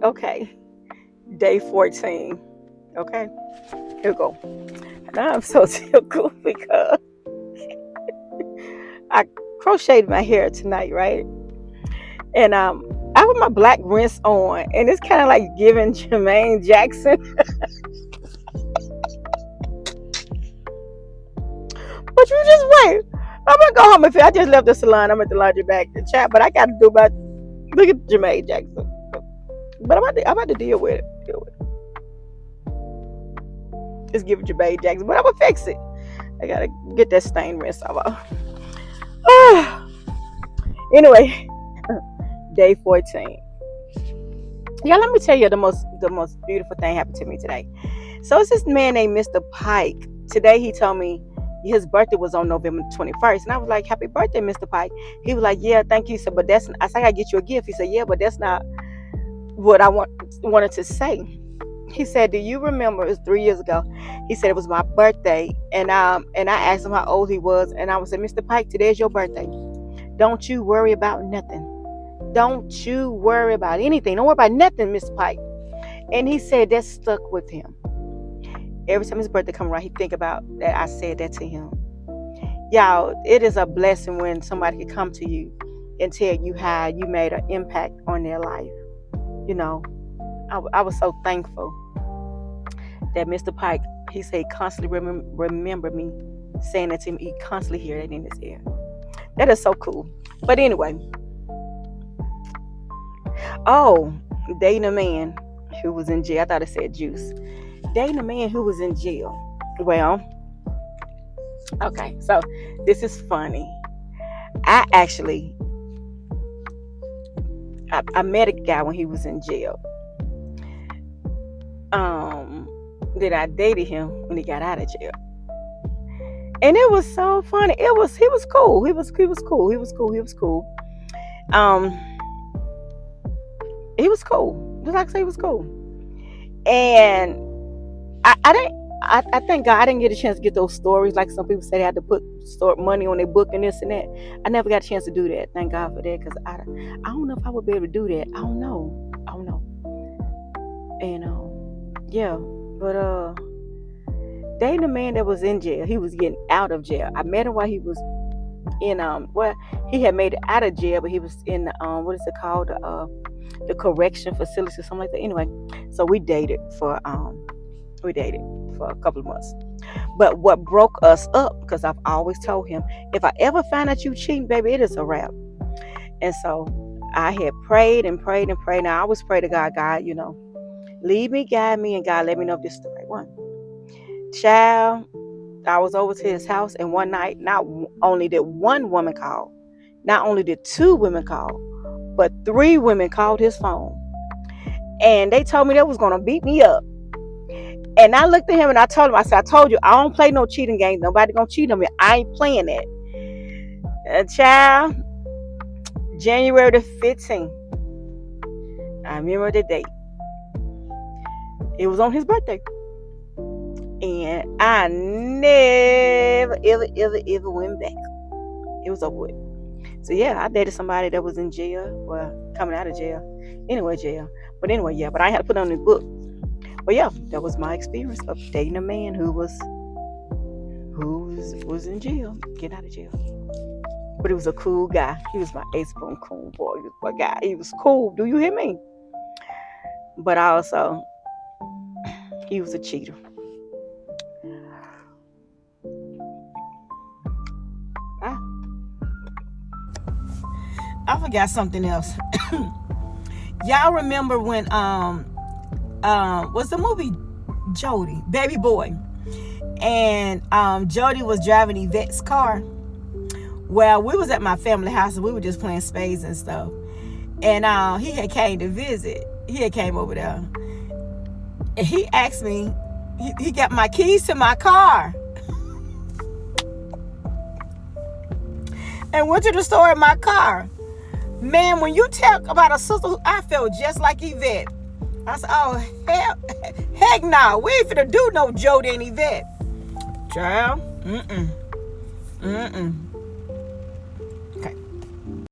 Okay, day 14. Okay, here we go. Now I'm so tickled because I crocheted my hair tonight, right? And I put my black rinse on, and it's kind of like giving Jermaine Jackson. But you just wait. I'm gonna go home. If I just left the salon, I'm at the laundry bag to chat. But I got to do about look at Jermaine Jackson. But I'm about to deal with it. Deal with it. Just give it Jermaine Jackson. But I'm gonna fix it. I gotta get that stain rinse off. Anyway, day 14. Yeah, let me tell you the most beautiful thing happened to me today. So it's this man named Mr. Pike. Today he told me his birthday was on November 21st. And I was like, happy birthday, Mr. Pike. He was like, yeah, thank you. So, but that's, I said, I gotta get you a gift. He said, yeah, but that's not what I wanted to say. He said, do you remember, it was 3 years ago. He said it was my birthday. And I asked him how old he was. And I was like, Mr. Pike, today's your birthday. Don't you worry about nothing. Don't you worry about anything. Don't worry about nothing, Mr. Pike. And he said that stuck with him. Every time his birthday come around, he think about that I said that to him. Y'all, it is a blessing when somebody can come to you and tell you how you made an impact on their life. You know, I was so thankful that Mr. Pike, he said he constantly remember me saying that to me. He constantly hear that in his ear. That is so cool. But anyway, dating a man who was in jail. I thought it said juice. Dating a man who was in jail. Well, okay, so this is funny. I met a guy when he was in jail. That I dated him when he got out of jail. And it was so funny. He was cool. He was cool. He was cool. He was cool. Just like I say, he was cool. And I thank God I didn't get a chance to get those stories like some people say they had to put money on their book and this and that. I never got a chance to do that. Thank God for that, because I don't know if I would be able to do that. I don't know. And yeah, but dating a man that was in jail. He was getting out of jail. I met him while he was in he had made it out of jail, but he was in what is it called, the correction facility or something like that. Anyway, so we dated for a couple of months. But what broke us up, because I've always told him, if I ever find out you cheating, baby, it is a wrap. And so I had prayed and prayed and prayed. Now I always pray to God, lead me, guide me, and God, let me know if this is the right one. Child, I was over to his house, and one night, not only did one woman call, not only did two women call, but three women called his phone. And they told me they was going to beat me up. And I looked at him and I told him, I said, I told you, I don't play no cheating games. Nobody going to cheat on me. I ain't playing that. Child, January the 15th. I remember the date. It was on his birthday. And I never, ever went back. It was over with. So yeah, I dated somebody that was in jail. Well, coming out of jail. Jail. But anyway, yeah, but I had to put it on the book. But yeah, that was my experience of dating a man who was in jail, getting out of jail. But he was a cool guy. He was my ace-boom cool boy. He was my guy. He was cool. Do you hear me? But also, he was a cheater. I forgot something else. Y'all remember when was the movie Jody, Baby Boy, and Jody was driving Yvette's car. Well, we was at my family house and we were just playing spades and stuff. And he had came to visit. He had came over there, and he asked me. He got my keys to my car, and went to the store in my car. Man, when you talk about a sister who I felt just like Yvette, I said, oh, heck no. We ain't finna do no Jody and Yvette. Child,